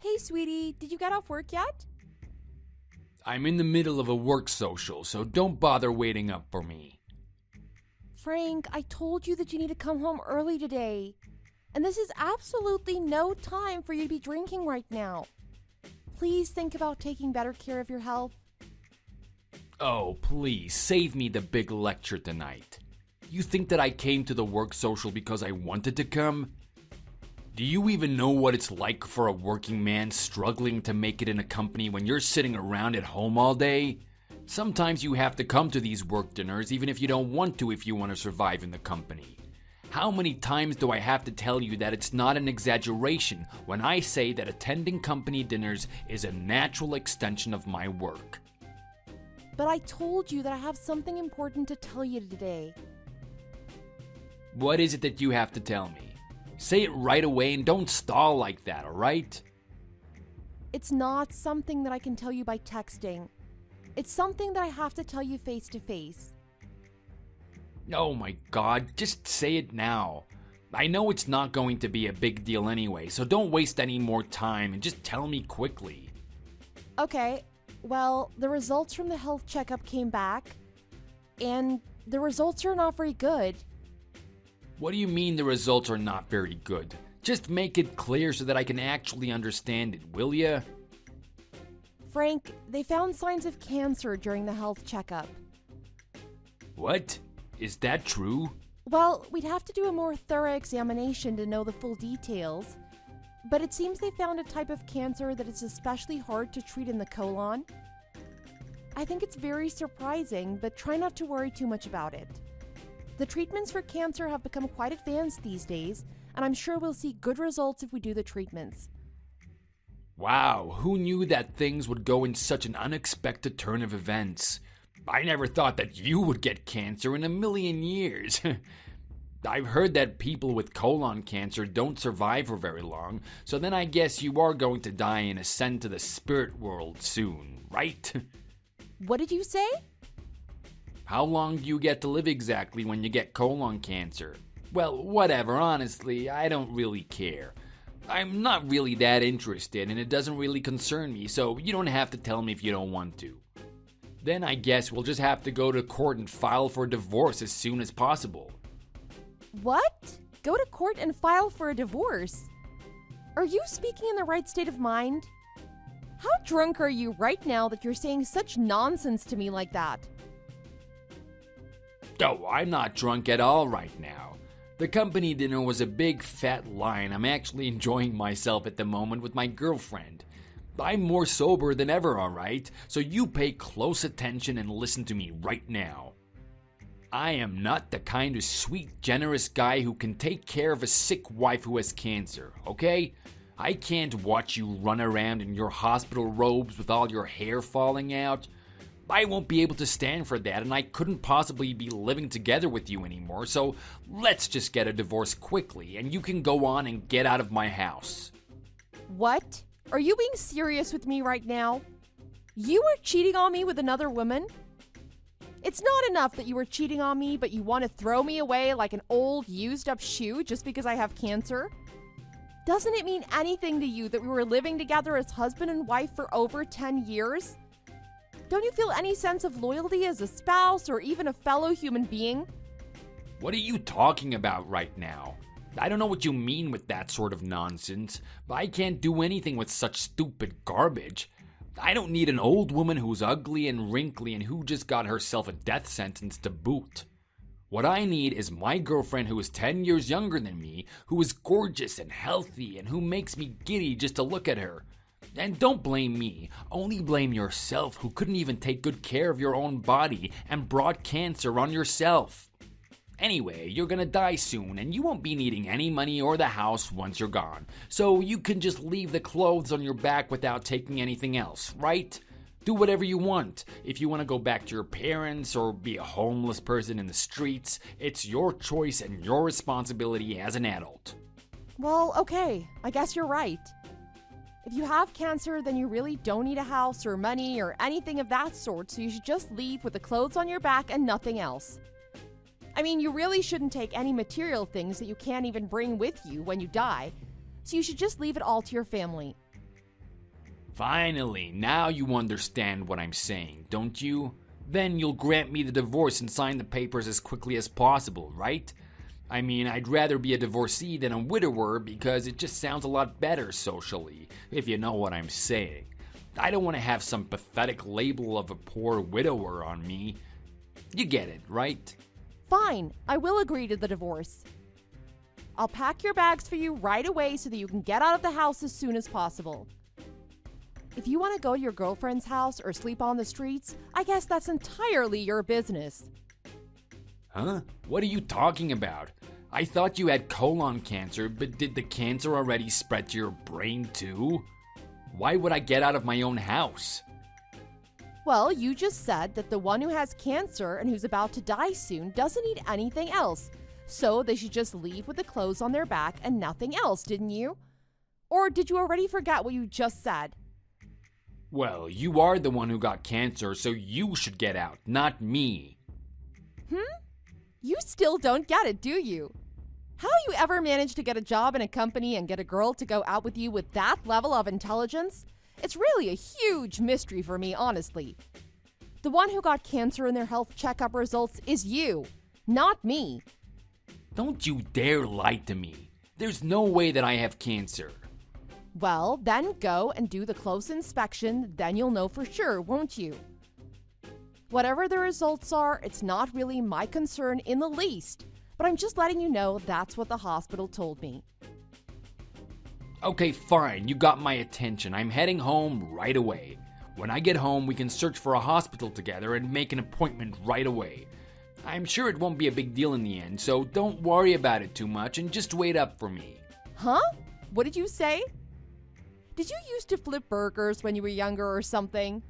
Hey, sweetie, did you get off work yet? I'm in the middle of a work social, so don't bother waiting up for me. Frank, I told you that you need to come home early today. And this is absolutely no time for you to be drinking right now. Please think about taking better care of your health. Oh, please, save me the big lecture tonight. You think that I came to the work social because I wanted to come? Do you even know what it's like for a working man struggling to make it in a company when you're sitting around at home all day? Sometimes you have to come to these work dinners even if you don't want to if you want to survive in the company. How many times do I have to tell you that it's not an exaggeration when I say that attending company dinners is a natural extension of my work? But I told you that I have something important to tell you today. What is it that you have to tell me? Say it right away and don't stall like that, alright? It's not something that I can tell you by texting. It's something that I have to tell you face to face. Oh my god, just say it now. I know it's not going to be a big deal anyway, so don't waste any more time and just tell me quickly. Okay, well, the results from the health checkup came back, and the results are not very good. What do you mean the results are not very good? Just make it clear so that I can actually understand it, will ya? Frank, they found signs of cancer during the health checkup. What? Is that true? Well, we'd have to do a more thorough examination to know the full details, but it seems they found a type of cancer that is especially hard to treat in the colon. I think it's very surprising, but try not to worry too much about it. The treatments for cancer have become quite advanced these days, and I'm sure we'll see good results if we do the treatments. Wow, who knew that things would go in such an unexpected turn of events? I never thought that you would get cancer in a million years. I've heard that people with colon cancer don't survive for very long, so then I guess you are going to die and ascend to the spirit world soon, right? What did you say? How long do you get to live exactly when you get colon cancer? Well, whatever, honestly, I don't really care. I'm not really that interested and it doesn't really concern me, so you don't have to tell me if you don't want to. Then I guess we'll just have to go to court and file for divorce as soon as possible. What? Go to court and file for a divorce? Are you speaking in the right state of mind? How drunk are you right now that you're saying such nonsense to me like that? Oh, I'm not drunk at all right now. The company dinner was a big fat lie and I'm actually enjoying myself at the moment with my girlfriend. I'm more sober than ever, alright? So you pay close attention and listen to me right now. I am not the kind of sweet, generous guy who can take care of a sick wife who has cancer, okay? I can't watch you run around in your hospital robes with all your hair falling out. I won't be able to stand for that, and I couldn't possibly be living together with you anymore, so let's just get a divorce quickly, and you can go on and get out of my house. What? Are you being serious with me right now? You were cheating on me with another woman? It's not enough that you were cheating on me, but you want to throw me away like an old, used-up shoe just because I have cancer? Doesn't it mean anything to you that we were living together as husband and wife for over 10 years? Don't you feel any sense of loyalty as a spouse or even a fellow human being? What are you talking about right now? I don't know what you mean with that sort of nonsense, but I can't do anything with such stupid garbage. I don't need an old woman who's ugly and wrinkly and who just got herself a death sentence to boot. What I need is my girlfriend who is 10 years younger than me, who is gorgeous and healthy and who makes me giddy just to look at her. And don't blame me, only blame yourself who couldn't even take good care of your own body and brought cancer on yourself. Anyway, you're gonna die soon and you won't be needing any money or the house once you're gone, so you can just leave the clothes on your back without taking anything else, right? Do whatever you want. If you want to go back to your parents or be a homeless person in the streets, it's your choice and your responsibility as an adult. Well, okay, I guess you're right. If you have cancer, then you really don't need a house or money or anything of that sort, so you should just leave with the clothes on your back and nothing else. I mean, you really shouldn't take any material things that you can't even bring with you when you die. so you should just leave it all to your family. Finally, now you understand what I'm saying, don't you? Then you'll grant me the divorce and sign the papers as quickly as possible, right? I mean, I'd rather be a divorcee than a widower because it just sounds a lot better socially, if you know what I'm saying. I don't want to have some pathetic label of a poor widower on me. You get it, right? Fine, I will agree to the divorce. I'll pack your bags for you right away so that you can get out of the house as soon as possible. If you want to go to your girlfriend's house or sleep on the streets, I guess that's entirely your business. Huh? What are you talking about? I thought you had colon cancer, but did the cancer already spread to your brain too? Why would I get out of my own house? Well, you just said that the one who has cancer and who's about to die soon doesn't need anything else, so they should just leave with the clothes on their back and nothing else, didn't you? Or did you already forget what you just said? Well, you are the one who got cancer, so you should get out, not me. You still don't get it, do you? How you ever managed to get a job in a company and get a girl to go out with you with that level of intelligence? It's really a huge mystery for me, honestly. The one who got cancer in their health checkup results is you, not me. Don't you dare lie to me. There's no way that I have cancer. Well, then go and do the close inspection, then you'll know for sure, won't you? Whatever the results are, it's not really my concern in the least, but I'm just letting you know that's what the hospital told me. Okay, fine, you got my attention. I'm heading home right away. When I get home, we can search for a hospital together and make an appointment right away. I'm sure it won't be a big deal in the end, so don't worry about it too much and just wait up for me. Huh? What did you say? Did you used to flip burgers when you were younger or something?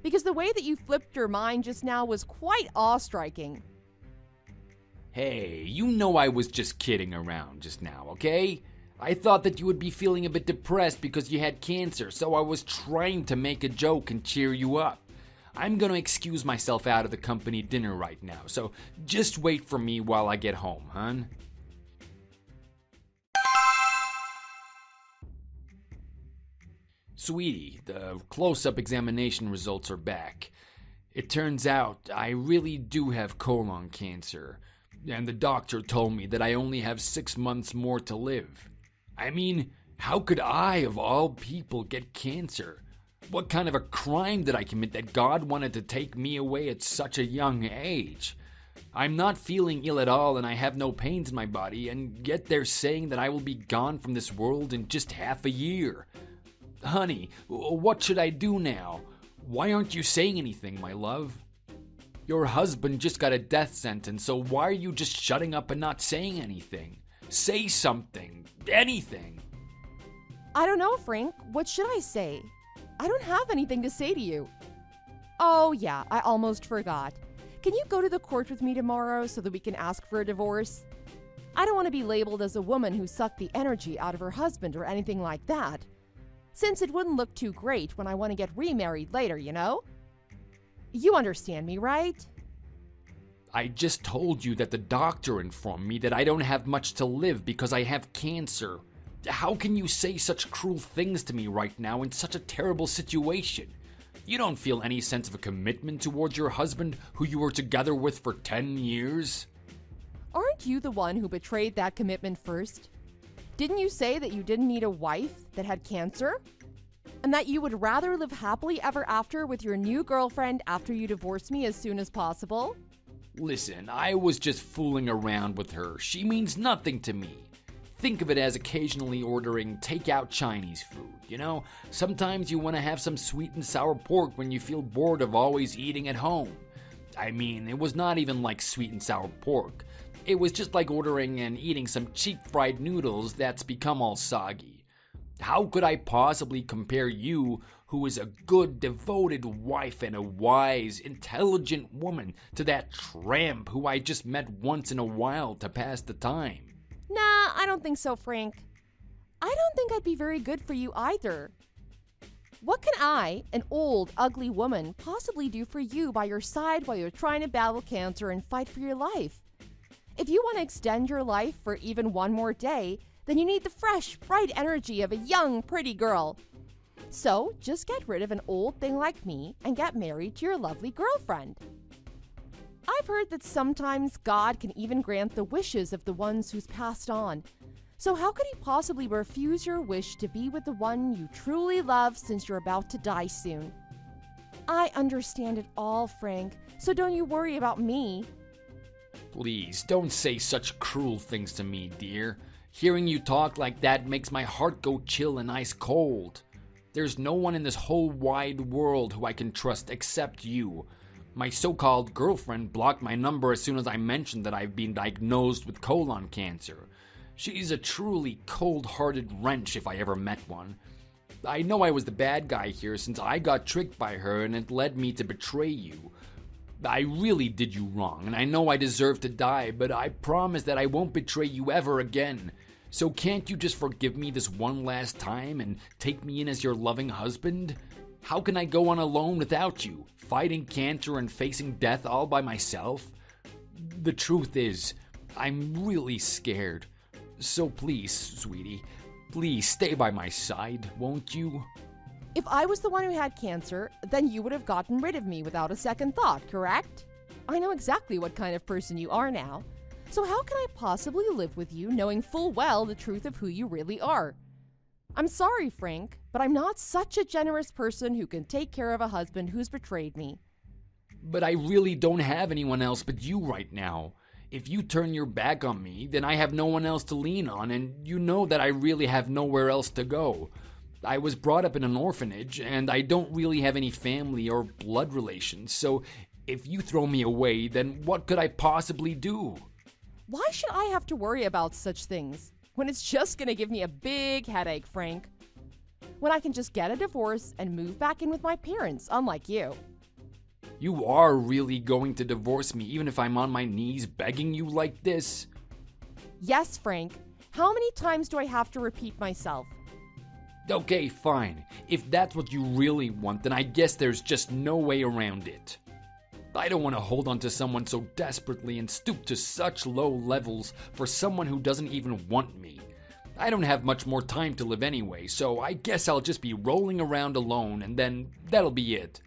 Because the way that you flipped your mind just now was quite awe-striking. Hey, you know I was just kidding around just now, okay? I thought that you would be feeling a bit depressed because you had cancer, so I was trying to make a joke and cheer you up. I'm gonna excuse myself out of the company dinner right now, so just wait for me while I get home, hon. Sweetie, the close-up examination results are back. It turns out I really do have colon cancer, and the doctor told me that I only have 6 months more to live. I mean, how could I, of all people, get cancer? What kind of a crime did I commit that God wanted to take me away at such a young age? I'm not feeling ill at all and I have no pains in my body, and yet they're saying that I will be gone from this world in just half a year. Honey, what should I do now? Why aren't you saying anything, my love? Your husband just got a death sentence, so why are you just shutting up and not saying anything? Say something. Anything. I don't know, Frank. What should I say? I don't have anything to say to you. Oh, yeah, I almost forgot. Can you go to the court with me tomorrow so that we can ask for a divorce? I don't want to be labeled as a woman who sucked the energy out of her husband or anything like that, since it wouldn't look too great when I want to get remarried later, you know? You understand me, right? I just told you that the doctor informed me that I don't have much to live because I have cancer. How can you say such cruel things to me right now in such a terrible situation? You don't feel any sense of a commitment towards your husband who you were together with for 10 years? Aren't you the one who betrayed that commitment first? Didn't you say that you didn't need a wife that had cancer? And that you would rather live happily ever after with your new girlfriend after you divorce me as soon as possible? Listen, I was just fooling around with her. She means nothing to me. Think of it as occasionally ordering takeout Chinese food, you know? Sometimes you want to have some sweet and sour pork when you feel bored of always eating at home. I mean, it was not even like sweet and sour pork. It was just like ordering and eating some cheap fried noodles that's become all soggy. How could I possibly compare you, who is a good, devoted wife and a wise, intelligent woman, to that tramp who I just met once in a while to pass the time? Nah, I don't think so, Frank. I don't think I'd be very good for you either. What can I, an old, ugly woman, possibly do for you by your side while you're trying to battle cancer and fight for your life? If you want to extend your life for even one more day, then you need the fresh, bright energy of a young, pretty girl. So just get rid of an old thing like me and get married to your lovely girlfriend. I've heard that sometimes God can even grant the wishes of the ones who's passed on. So how could he possibly refuse your wish to be with the one you truly love since you're about to die soon? I understand it all, Frank, so don't you worry about me. Please, don't say such cruel things to me, dear. Hearing you talk like that makes my heart go chill and ice cold. There's no one in this whole wide world who I can trust except you. My so-called girlfriend blocked my number as soon as I mentioned that I've been diagnosed with colon cancer. She's a truly cold-hearted wrench if I ever met one. I know I was the bad guy here since I got tricked by her and it led me to betray you. I really did you wrong, and I know I deserve to die, but I promise that I won't betray you ever again. So can't you just forgive me this one last time and take me in as your loving husband? How can I go on alone without you, fighting cancer and facing death all by myself? The truth is, I'm really scared. So please, sweetie, please stay by my side, won't you? If I was the one who had cancer, then you would have gotten rid of me without a second thought, correct? I know exactly what kind of person you are now. So how can I possibly live with you knowing full well the truth of who you really are? I'm sorry, Frank, but I'm not such a generous person who can take care of a husband who's betrayed me. But I really don't have anyone else but you right now. If you turn your back on me, then I have no one else to lean on, and you know that I really have nowhere else to go. I was brought up in an orphanage, and I don't really have any family or blood relations, so if you throw me away, then what could I possibly do? Why should I have to worry about such things when it's just gonna give me a big headache, Frank? When I can just get a divorce and move back in with my parents, unlike you. You are really going to divorce me even if I'm on my knees begging you like this? Yes, Frank. How many times do I have to repeat myself? Okay, fine. If that's what you really want, then I guess there's just no way around it. I don't want to hold on to someone so desperately and stoop to such low levels for someone who doesn't even want me. I don't have much more time to live anyway, so I guess I'll just be rolling around alone and then that'll be it.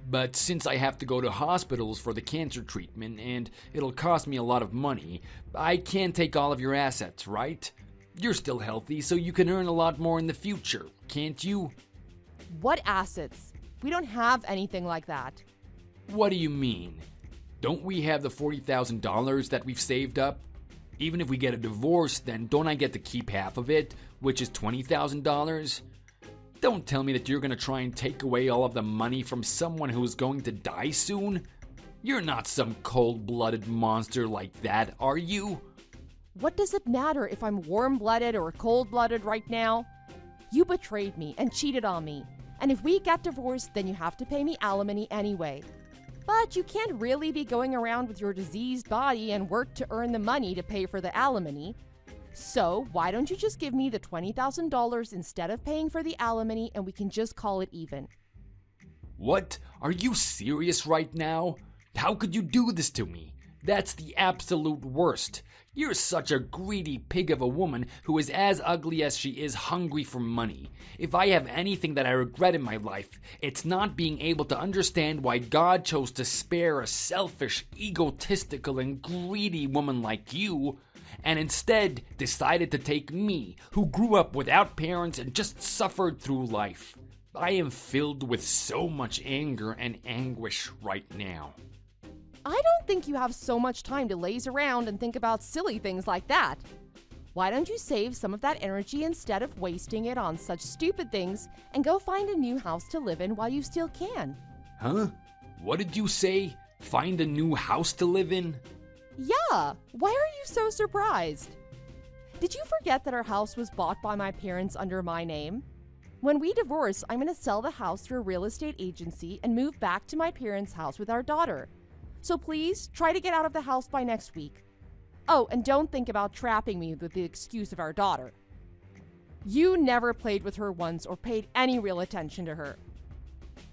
But since I have to go to hospitals for the cancer treatment and it'll cost me a lot of money, I can't take all of your assets, right? You're still healthy, so you can earn a lot more in the future, can't you? What assets? We don't have anything like that. What do you mean? Don't we have the $40,000 that we've saved up? Even if we get a divorce, then don't I get to keep half of it, which is $20,000? Don't tell me that you're going to try and take away all of the money from someone who is going to die soon? You're not some cold-blooded monster like that, are you? What does it matter if I'm warm-blooded or cold-blooded right now? You betrayed me and cheated on me. And if we get divorced, then you have to pay me alimony anyway. But you can't really be going around with your diseased body and work to earn the money to pay for the alimony. So why don't you just give me the $20,000 instead of paying for the alimony and we can just call it even? What? Are you serious right now? How could you do this to me? That's the absolute worst. You're such a greedy pig of a woman who is as ugly as she is hungry for money. If I have anything that I regret in my life, it's not being able to understand why God chose to spare a selfish, egotistical, and greedy woman like you, and instead decided to take me, who grew up without parents and just suffered through life. I am filled with so much anger and anguish right now. I don't think you have so much time to laze around and think about silly things like that. Why don't you save some of that energy instead of wasting it on such stupid things and go find a new house to live in while you still can? Huh? What did you say? Find a new house to live in? Yeah, why are you so surprised? Did you forget that our house was bought by my parents under my name? When we divorce, I'm going to sell the house through a real estate agency and move back to my parents' house with our daughter. So please, try to get out of the house by next week. Oh, and don't think about trapping me with the excuse of our daughter. You never played with her once or paid any real attention to her.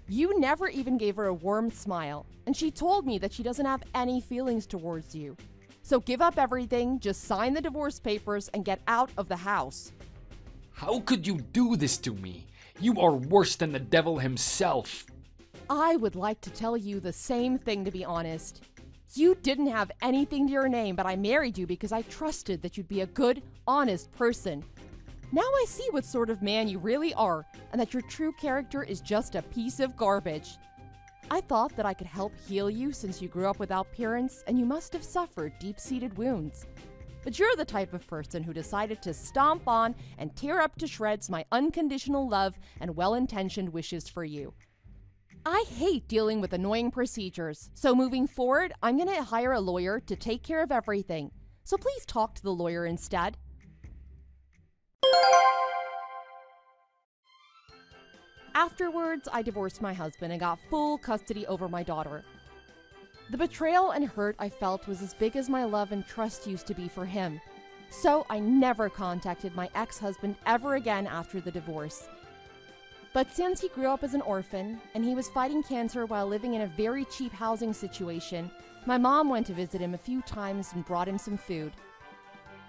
You never even gave her a warm smile, and she told me that she doesn't have any feelings towards you. So give up everything, just sign the divorce papers, and get out of the house. How could you do this to me? You are worse than the devil himself. I would like to tell you the same thing, to be honest. You didn't have anything to your name, but I married you because I trusted that you'd be a good, honest person. Now I see what sort of man you really are, and that your true character is just a piece of garbage. I thought that I could help heal you since you grew up without parents, and you must have suffered deep-seated wounds. But you're the type of person who decided to stomp on and tear up to shreds my unconditional love and well-intentioned wishes for you. I hate dealing with annoying procedures, so moving forward, I'm going to hire a lawyer to take care of everything. So please talk to the lawyer instead. Afterwards, I divorced my husband and got full custody over my daughter. The betrayal and hurt I felt was as big as my love and trust used to be for him. So I never contacted my ex-husband ever again after the divorce. But since he grew up as an orphan and he was fighting cancer while living in a very cheap housing situation, my mom went to visit him a few times and brought him some food.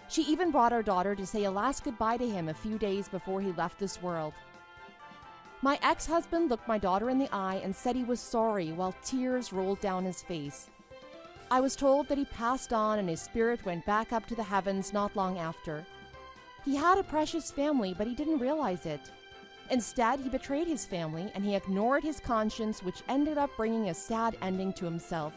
She even brought our daughter to say a last goodbye to him a few days before he left this world. My ex-husband looked my daughter in the eye and said he was sorry while tears rolled down his face. I was told that he passed on and his spirit went back up to the heavens not long after. He had a precious family, but he didn't realize it. Instead, he betrayed his family and he ignored his conscience, which ended up bringing a sad ending to himself.